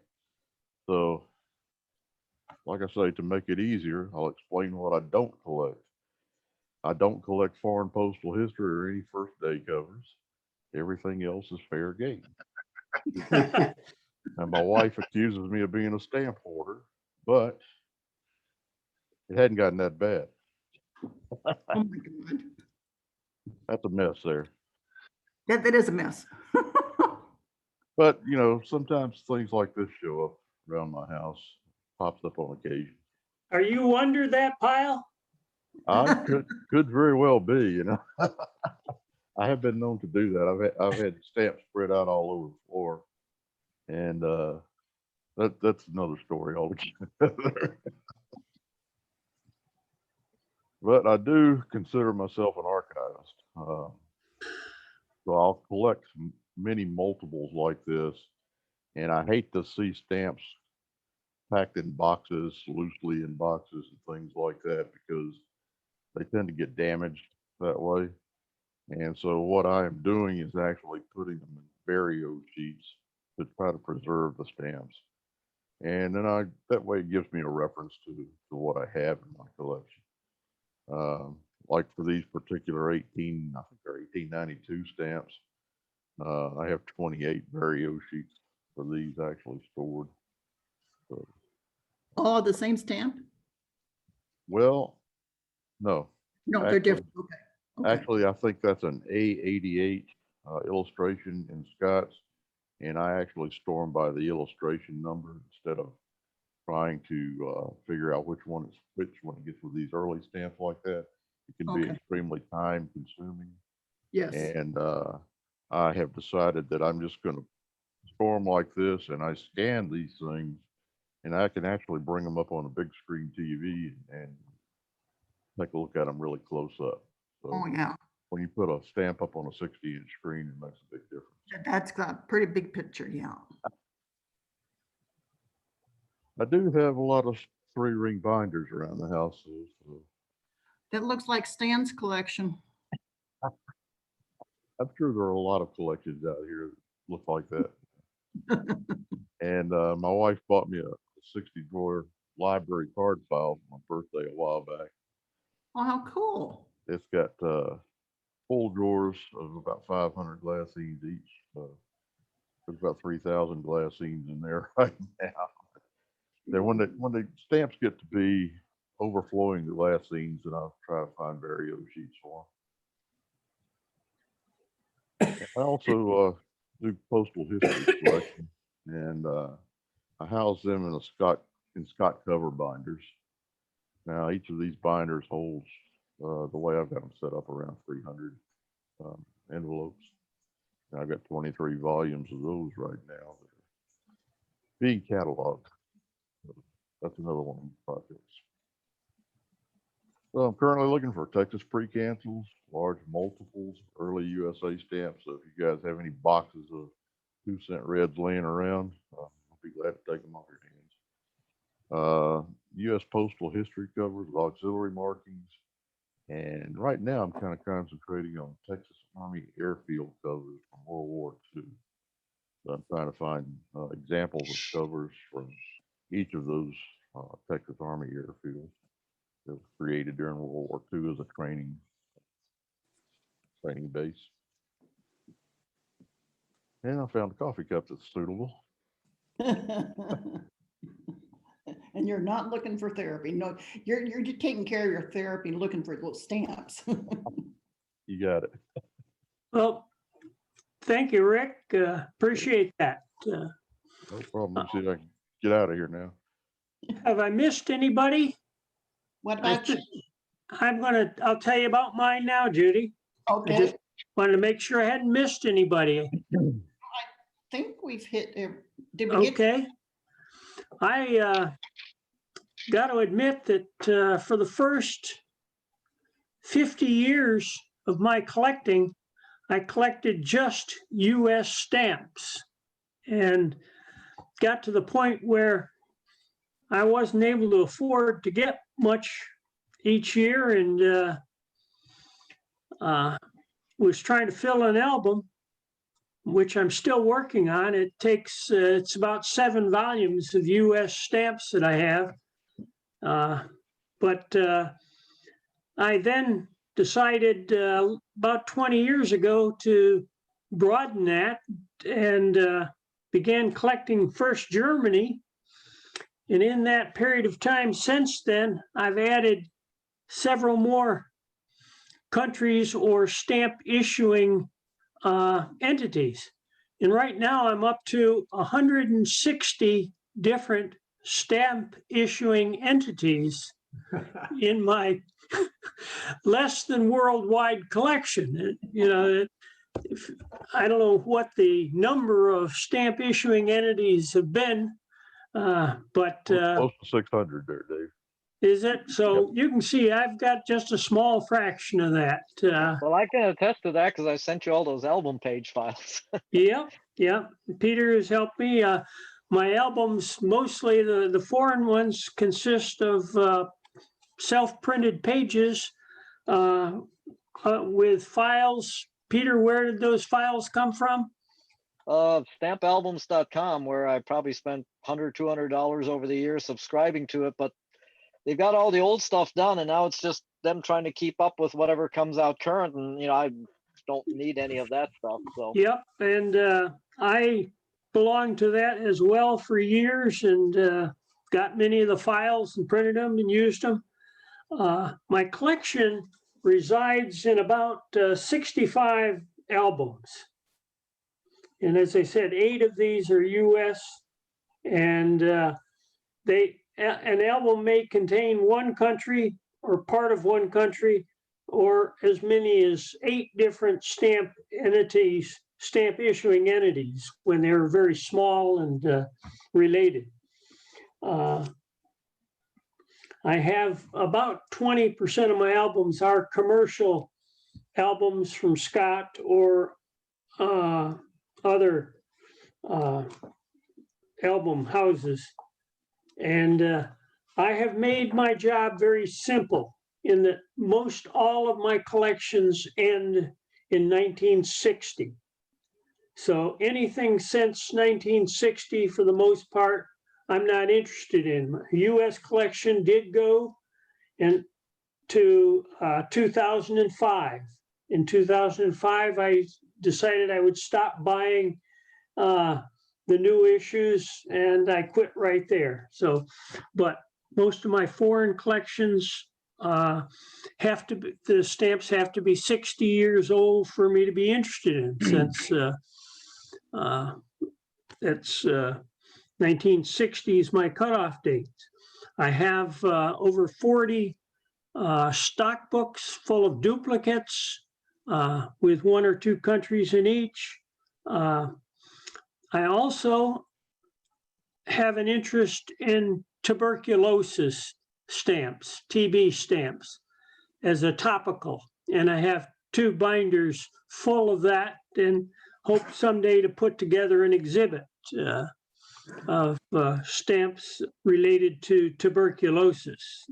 So, like I say, to make it easier, I'll explain what I don't collect. I don't collect foreign postal history or any first day covers. Everything else is fair game. And my wife accuses me of being a stamp hoarder, but it hadn't gotten that bad. Oh my God. That's a mess there. That is a mess. But, you know, sometimes things like this show up around my house, pops up on occasion. Are you under that pile? I could very well be, you know. I have been known to do that. I've had stamps spread out all over the floor, and that's another story altogether. But I do consider myself an archivist, so I'll collect many multiples like this, and I hate to see stamps packed in boxes, loosely in boxes and things like that, because they tend to get damaged that way. And so what I am doing is actually putting them in Vario sheets to try to preserve the stamps. And then that way it gives me a reference to what I have in my collection. Like for these particular I think they're 1892 stamps, I have 28 Vario sheets for these actually stored. So, All the same stamp? well, no. No, they're different. Okay. Okay. Actually, I think that's an A88 illustration in Scott's, and I actually store them by the illustration number instead of trying to figure out which one is which when it gets with these early stamps like that. It can be Okay. extremely time consuming. Yes. And I have decided that I'm just going to store them like this, and I scan these things, and I can actually bring them up on a big screen TV and take a look at them really close up. So Oh, yeah. when you put a stamp up on a 60-inch screen, it makes a big difference. That's got a pretty big picture. Yeah. I do have a lot of 3-ring binders around the house, so That looks like Stan's collection. I'm sure there are a lot of collections out here that look like that. And my wife bought me a 60-drawer library card file for my birthday a while back. Oh, how cool. It's got full drawers of about 500 glassines each. There's about 3,000 glassines in there right now. Then when the stamps get to be overflowing the glassines, then I'll try to find Vario sheets for them. I also do postal history collection, and I house them in Scott cover binders. Now each of these binders holds, the way I've got them set up, around 300 envelopes. And I've got 23 volumes of those right now that are being cataloged. That's another one of the projects. So I'm currently looking for Texas pre-cancels, large multiples, early USA stamps. So if you guys have any boxes of 2-cent reds laying around, I'll be glad to take them off your hands. U.S. postal history covers with auxiliary markings. And right now I'm kind of concentrating on Texas Army airfield covers from World War II. So I'm trying to find examples of covers from each of those Texas Army airfields that was created during World War II as a training base. And I found a coffee cup that's suitable. And you're not looking for therapy. No, you're just taking care of your therapy, looking for little stamps. You got it. Well, thank you, Rick. Appreciate that. No problem. Let's see if I can get out of here now. Have I missed anybody? What about you? I'll tell you about mine now, Judy. I Okay, just wanted to make sure I hadn't missed anybody. think we've hit, did we get? Okay. I got to admit that for the first 50 years of my collecting, I collected just US stamps and got to the point where I wasn't able to afford to get much each year, and was trying to fill an album, which I'm still working on. It takes, it's about 7 volumes of US stamps that I have. But I then decided about 20 years ago to broaden that and began collecting first Germany. And in that period of time since then, I've added several more countries or stamp issuing entities. And right now I'm up to 160 different stamp issuing entities in my less than worldwide collection. You know, I don't know what the number of stamp issuing entities have been, but Close to 600 there, Dave. is it? So you can see I've got just a small fraction of that. Well, I can attest to that because I sent you all those album page files. Yep. Peter has helped me. My albums, mostly the foreign ones, consist of self-printed pages with files. Peter, where did those files come from? Stampalbums.com, where I probably spent $100, $200 over the years subscribing to it, but they've got all the old stuff done, and now it's just them trying to keep up with whatever comes out current. And I don't need any of that stuff. So Yep, and I belonged to that as well for years, and got many of the files and printed them and used them. My collection resides in about 65 albums. And as I said, 8 of these are US. And an album may contain one country or part of one country, or as many as 8 different stamp entities, stamp issuing entities, when they're very small and related. I have about 20% of my albums are commercial albums from Scott or other album houses. And I have made my job very simple in that most all of my collections end in 1960. So anything since 1960, for the most part, I'm not interested in. My US collection did go to 2005. In 2005, I decided I would stop buying the new issues, and I quit right there. So, but most of my foreign collections have to be, the stamps have to be 60 years old for me to be interested in, since that's 1960 is my cutoff date. I have over 40 stock books full of duplicates with 1 or 2 countries in each. I also have an interest in tuberculosis stamps, TB stamps, as a topical. And I have 2 binders full of that, and hope someday to put together an exhibit of stamps related to tuberculosis.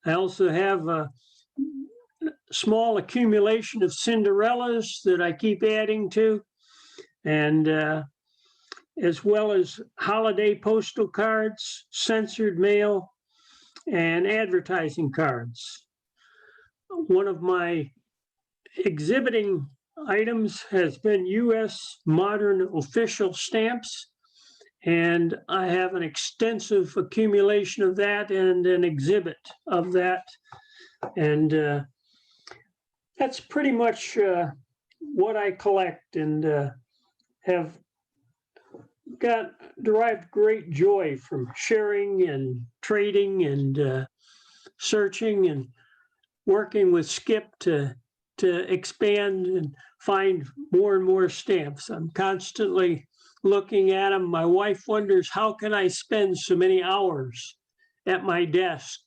I also have a small accumulation of Cinderellas that I keep adding to, and as well as holiday postal cards, censored mail, and advertising cards. One of my exhibiting items has been US modern official stamps, and I have an extensive accumulation of that and an exhibit of that. And that's pretty much what I collect, and have derived great joy from sharing and trading and searching and working with Skip to expand and find more and more stamps. I'm constantly looking at them. My wife wonders, how can I spend so many hours at my desk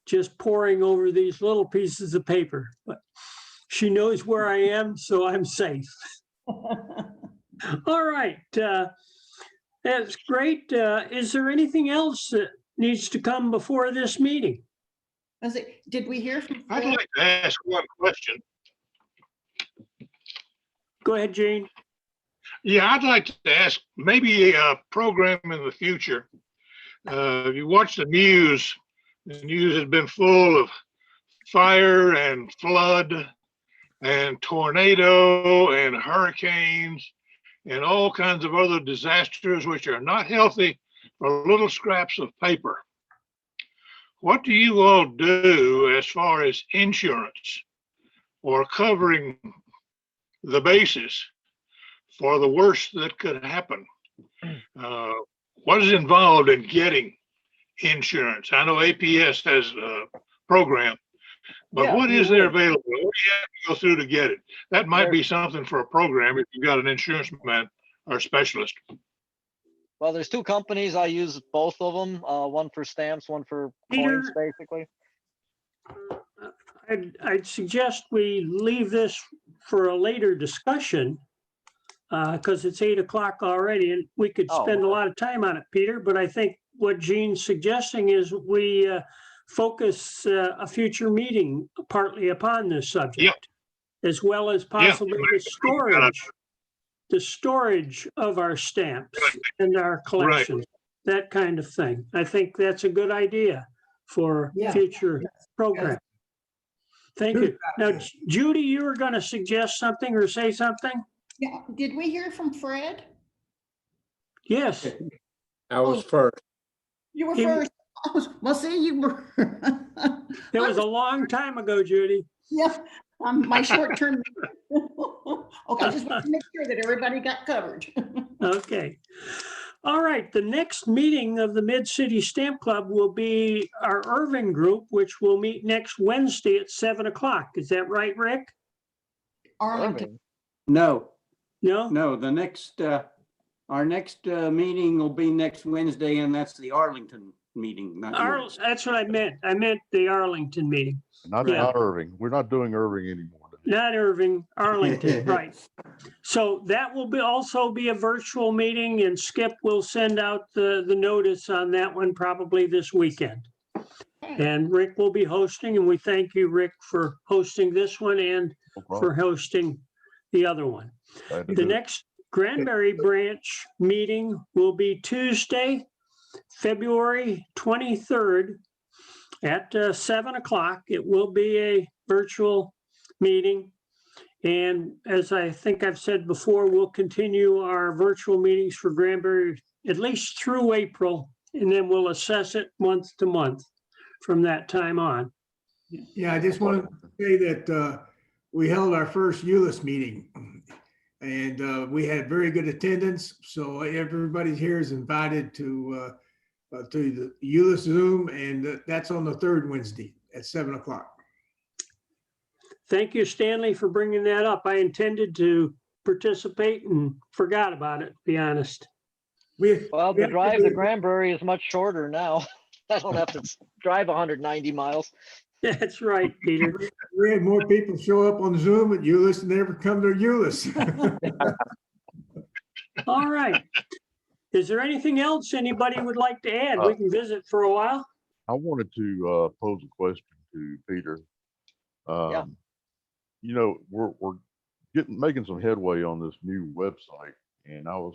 just poring over these little pieces of paper? But she knows where I am, so I'm safe. All right. That's great. Is there anything else that needs to come before this meeting? Did we hear from I'd Fred? like to ask one question. Go ahead, Jane. Yeah, I'd like to ask maybe a program in the future. If you watch the news has been full of fire and flood and tornado and hurricanes and all kinds of other disasters which are not healthy for little scraps of paper. What do you all do as far as insurance or covering the basis for the worst that could happen? What is involved in getting insurance? I know APS has a program, but Yeah, what is there available? What do you have to go through to get it? That might be something for a program if you've got an insurance man or specialist. Well, there's 2 companies. I use both of them, one for stamps, one for Peter? coins, basically. I'd suggest we leave this for a later discussion, because it's 8 o'clock already, and we could Oh, spend a okay. lot of time on it, Peter. But I think what Gene's suggesting is we focus a future meeting partly upon this subject, as well as possibly the storage of our stamps and our collections, that kind of thing. I think that's a good idea for future program. Thank you. Now, Judy, you were going to suggest something or say something? Yeah, did we hear from Fred? Yes. I was first. You were He- first. Well, see, you were. That was a long time ago, Judy. Yeah, my short-term. Okay, I just want to make sure that everybody got covered. Okay. All right, the next meeting of the Mid-City Stamp Club will be our Irving group, which will meet next Wednesday at 7 o'clock. Is that right, Rick? Arlington, Irving. No, No? no, the next, our next meeting will be next Wednesday, and that's the Arlington meeting, not yours. That's what I meant. I meant the Arlington meeting. Not, Yeah. not Irving. We're not doing Irving anymore. Not Irving, Arlington, right. So that will also be a virtual meeting, and Skip will send out the notice on that one probably this weekend. And Rick will be hosting, and we thank you, Rick, for hosting this one and No for problem. hosting the other one. Glad to The do it. next Granbury branch meeting will be Tuesday, February 23rd at 7 o'clock. It will be a virtual meeting. And as I think I've said before, we'll continue our virtual meetings for Granbury at least through April, and then we'll assess it month to month from that time on. Yeah, I just wanted to say that we held our first ULIS meeting, and we had very good attendance. So everybody here is invited to the ULIS Zoom, and that's on the third Wednesday at 7 o'clock. Thank you, Stanley, for bringing that up. I intended to participate and forgot about it, to be honest. Well, the drive to Granbury is much shorter now. I don't have to drive 190 miles. That's right, Peter. We had more people show up on Zoom at ULIS than ever come to ULIS. All right. Is there anything else anybody would like to add? We can visit for a while. I wanted to pose a question to Peter. Yeah. You know, we're making some headway on this new website, and I was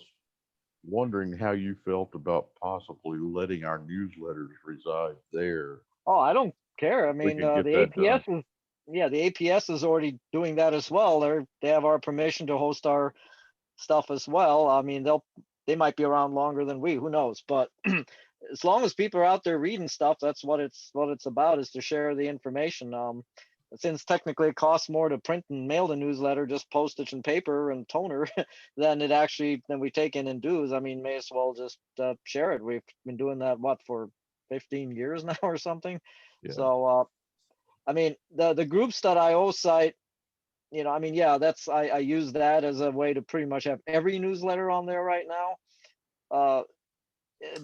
wondering how you felt about possibly letting our newsletters reside there. Oh, I don't care. I mean, can get the that APS is, yeah, the APS is already doing that as well. They have our permission to host our stuff as well. I mean, they might be around longer than we, who knows? But as long as people are out there reading stuff, that's what it's about, is to share the information. Since technically it costs more to print and mail the newsletter, just postage and paper and toner, than we take in dues. I mean, may as well just share it. We've been doing that, for 15 years now or something. Yeah. So, I mean, the groups.io site, you know, I mean, yeah, I use that as a way to pretty much have every newsletter on there right now.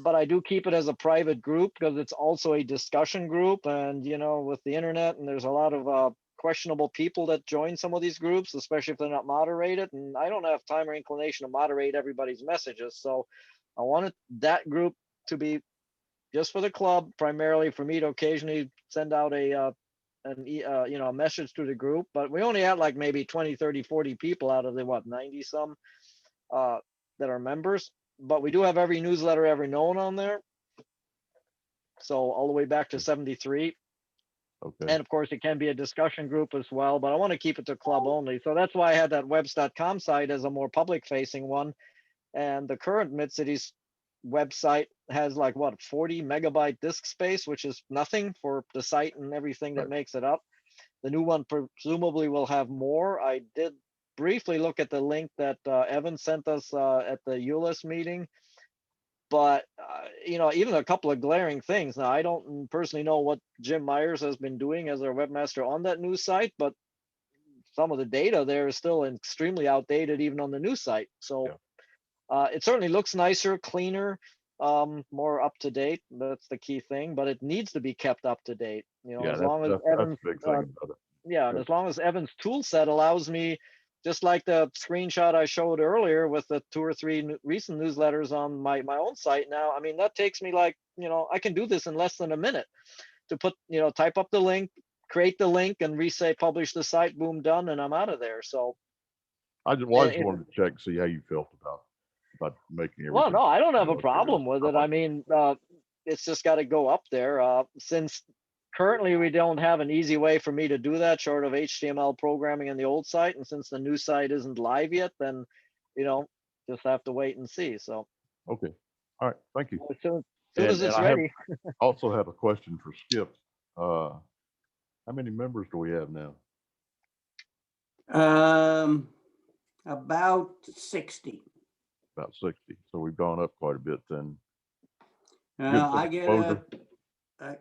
But I do keep it as a private group because it's also a discussion group. And, you know, with the internet, and there's a lot of questionable people that join some of these groups, especially if they're not moderated. And I don't have time or inclination to moderate everybody's messages. So I wanted that group to be just for the club, primarily for me to occasionally send out a message to the group. But we only had like maybe 20, 30, 40 people out of the 90 some that are members. But we do have every newsletter ever known on there. So all the way back to 73. Okay. And of course, it can be a discussion group as well, but I want to keep it to club only. So that's why I had that webs.com site as a more public facing one. And the current Mid-Cities website has 40 megabyte disk space, which is nothing for the site and everything that makes it up. The new one presumably will have more. I did briefly look at the link that Evan sent us at the ULIS meeting, but you know, even a couple of glaring things. Now, I don't personally know what Jim Myers has been doing as our webmaster on that new site, but some of the data there is still extremely outdated, even on the new site. So it certainly looks nicer, cleaner, more up to date. That's the key thing, but it needs to be kept up to date. You know, as long as Evan's, that's the big thing about it. yeah, and as long as Evan's tool set allows me, just like the screenshot I showed earlier with the 2 or 3 recent newsletters on my own site now, I mean, that takes me I can do this in less than a minute to put, type up the link, create the link, and say publish the site, boom, done, and I'm out of there. So I just wanted to check, see how you felt about making everything. Well, no, I don't have a problem with it. I mean, it's just got to go up there. Since currently we don't have an easy way for me to do that short of HTML programming in the old site. And since the new site isn't live yet, then, just have to wait and see. So. Okay. All right. Thank you. As soon as it's ready. I also have a question for Skip. How many members do we have now? About 60. About 60. So we've gone up quite a bit then. Good I get exposure.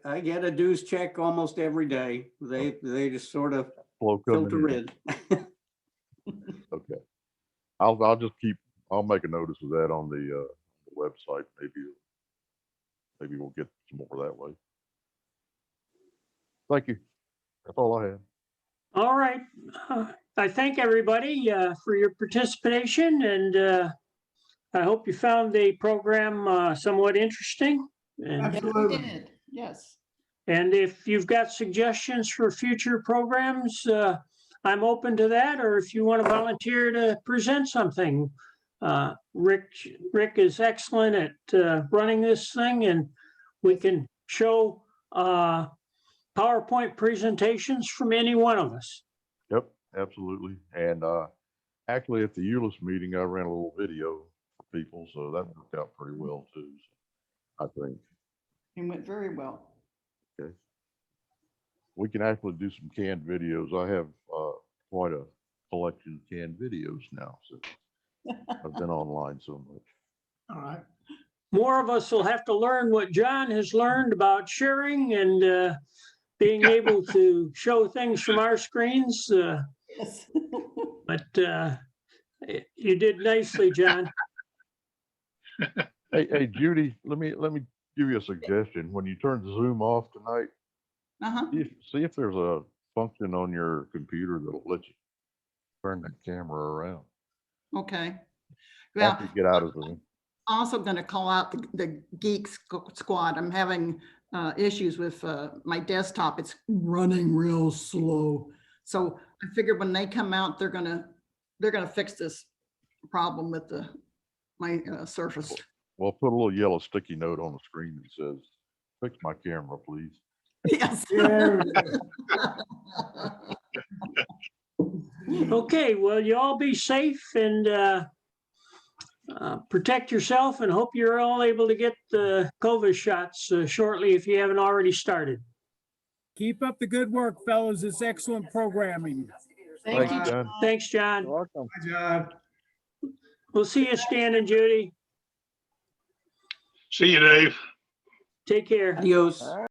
I get a dues check almost every day. They just sort of Flow coming filter in. in. Okay. I'll make a notice of that on the website. Maybe we'll get some more that way. Thank you. That's all I have. All right. I thank everybody for your participation, and I hope you found the program somewhat interesting. And, Yes, we Absolutely. did. Yes. and if you've got suggestions for future programs, I'm open to that, or if you want to volunteer to present something. Rick is excellent at running this thing, and we can show PowerPoint presentations from any one of us. Yep, absolutely. And actually at the Euless meeting, I ran a little video for people, so that worked out pretty well too, I think. It went very well. Okay. We can actually do some canned videos. I have quite a collection of canned videos now, so I've been online so much. All right. More of us will have to learn what John has learned about sharing and being able to show things from our screens. Yes. But you did nicely, John. Hey, Judy, let me give you a suggestion. When you turn Zoom off tonight, Uh-huh. see if there's a function on your computer that'll let you turn the camera around Okay. after Well, you get out of Zoom. also going to call out the Geek Squad. I'm having issues with my desktop. It's running real slow. So I figured when they come out, they're gonna fix this problem with my Surface. Well, put a little yellow sticky note on the screen that says, "Fix my camera, please." Yes. Yeah. Okay, well, you all be safe and protect yourself, and hope you're all able to get the COVID shots shortly if you haven't already started. Keep up the good work, fellows. It's excellent programming. Thank Thanks, you. John. Thanks, John. You're welcome. Good job. We'll see you, Stan and Judy. See you, Dave. Take care. Adios. All right.